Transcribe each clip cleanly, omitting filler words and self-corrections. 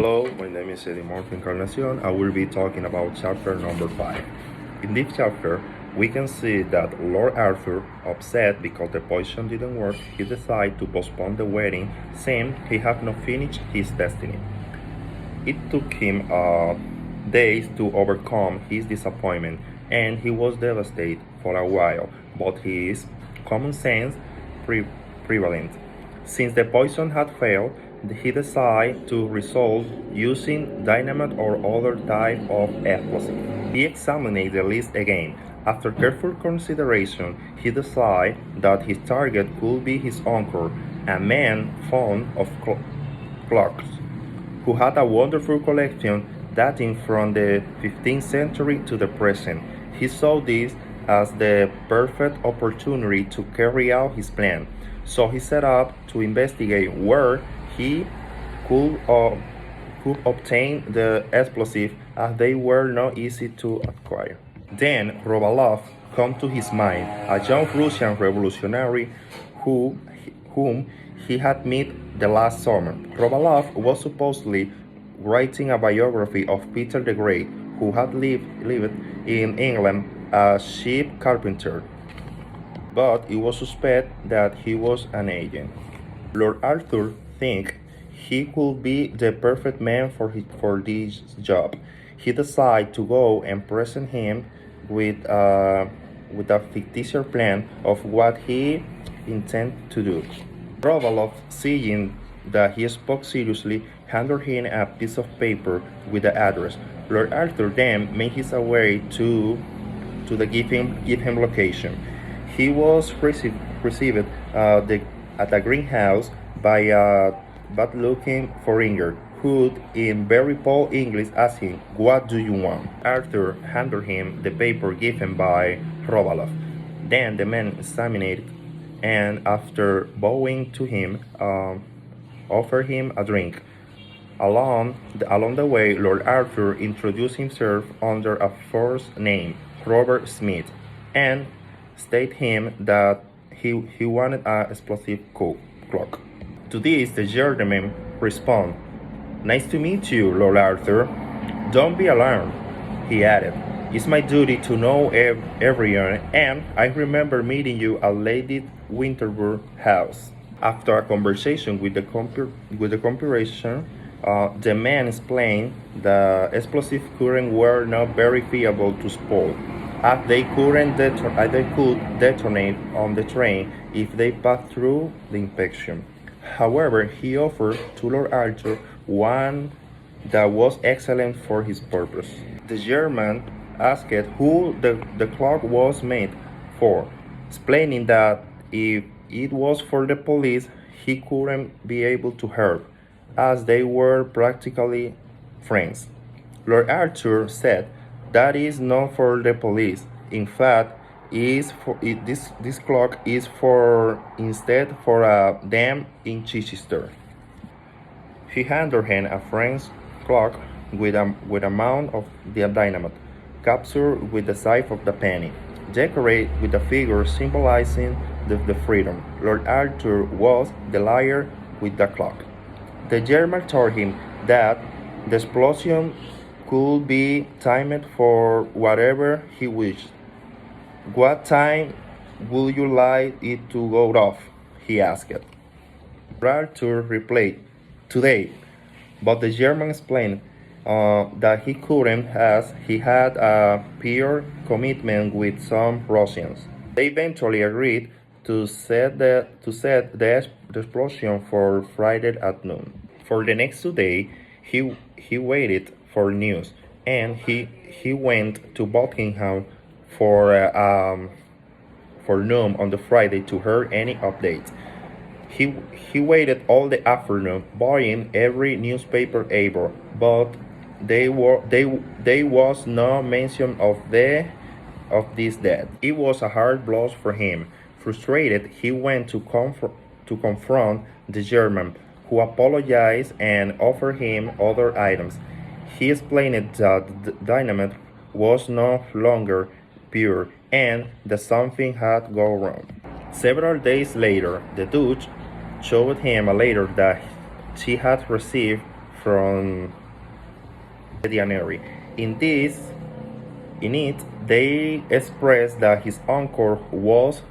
Hello, my name is Edimor Encarnacion. I will be talking about chapter number 5. In this chapter, we can see that Lord Arthur, upset because the poison didn't work, he decided to postpone the wedding, saying he had not finished his destiny. It took him days to overcome his disappointment, and he was devastated for a while, but his common sense prevalent. Since the poison had failed, he decided to resolve using dynamite or other type of explosive. He examined the list again. After careful consideration, he decided that his target could be his uncle, a man fond of clocks, who had a wonderful collection dating from the 15th century to the present. He saw this as the perfect opportunity to carry out his plan. So he set up to investigate where he could obtain the explosive, as they were not easy to acquire. Then Rovalov came to his mind, a young Russian revolutionary whom he had met the last summer. Rovalov was supposedly writing a biography of Peter the Great, who had lived in England as ship carpenter, but it was suspected that he was an agent. Lord Arthur think he could be the perfect man for this job. He decided to go and present him with a fictitious plan of what he intended to do. Rovalov, seeing that he spoke seriously, handed him a piece of paper with the address. Lord Arthur then made his way to the given location. He was received at the greenhouse by a bad-looking foreigner, who, in very poor English, asked him, "What do you want?" Arthur handed him the paper given by Rovalov. Then the man examined it, and after bowing to him, offered him a drink. Along the way, Lord Arthur introduced himself under a false name, Robert Smith, and stated him that he wanted an explosive clock. To this, the gentleman responded, "Nice to meet you, Lord Arthur. Don't be alarmed," he added. "It's my duty to know everyone, and I remember meeting you at Lady Winterbourne's house." After a conversation with the corporation, the man explained the explosive current were not very feasible to spoil, as they could detonate on the train if they passed through the inspection. However, he offered to Lord Arthur one that was excellent for his purpose. The German asked who the clock was made for, explaining that if it was for the police, he couldn't be able to help, as they were practically friends. Lord Arthur said, "That is not for the police. In fact, this clock is instead for a dam in Chichester." He handed him a French clock with a mount of the dynamite, captured with the size of the penny, decorated with a figure symbolizing the freedom. Lord Arthur was delighted with the clock. The German told him that the explosion could be timed for whatever he wished. "What time would you like it to go off?" he asked. Arthur replied, "Today," but the German explained that he couldn't, as he had a prior commitment with some Russians. They eventually agreed to set the explosion for Friday at noon. For the next 2 days, he waited for news, and he went to Buckingham for noon on the Friday to hear any updates. He waited all the afternoon, buying every newspaper able, but there was no mention of this death. It was a hard blow for him. Frustrated, he went to confront the German, who apologized and offered him other items. He explained that the dynamite was no longer pure and that something had gone wrong. Several days later, the Dutch showed him a letter that she had received from January. In it, they expressed that his uncle was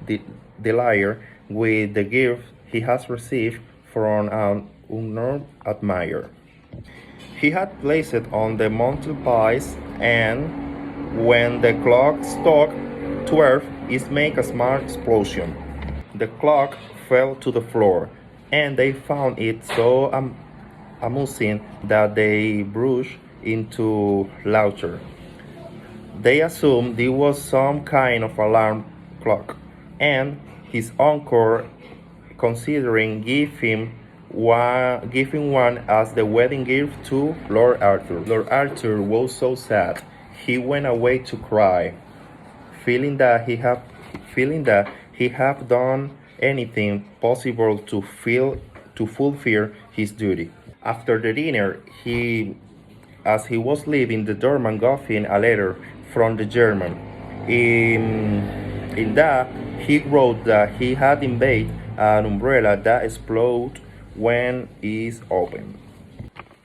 the liar with the gift he has received from an unknown admirer. He had placed it on the mantelpiece, and when the clock struck 12, it made a small explosion. The clock fell to the floor, and they found it so amusing that they burst into laughter. They assumed it was some kind of alarm clock, and his uncle considering giving one as the wedding gift to Lord Arthur. Lord Arthur was so sad he went away to cry, feeling that he had done anything possible to fulfill his duty. After the dinner, as he was leaving, the doorman gave him a letter from the German. In that, he wrote that he had invented an umbrella that explodes when it's opened.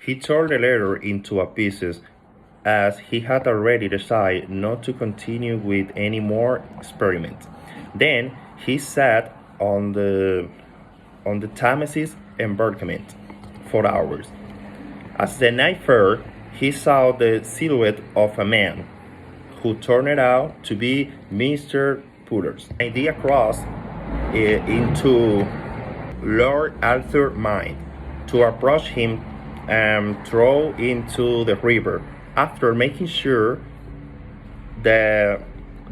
He tore the letter into pieces, as he had already decided not to continue with any more experiments. Then he sat on the Thamesis embankment for hours. As the night fell, he saw the silhouette of a man, who turned out to be Mr. Pullers. The idea crossed into Lord Arthur's mind to approach him and throw into the river. After making sure that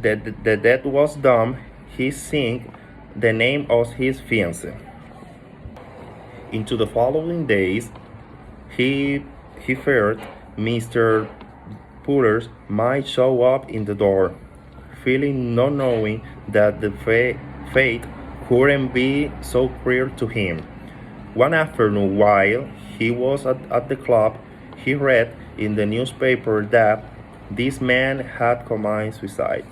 the deed was done, he sang the name of his fiancée. Into the following days, he feared Mr. Pullers might show up in the door, feeling not knowing that the fate couldn't be so clear to him. One afternoon, while he was at the club, he read in the newspaper that this man had committed suicide.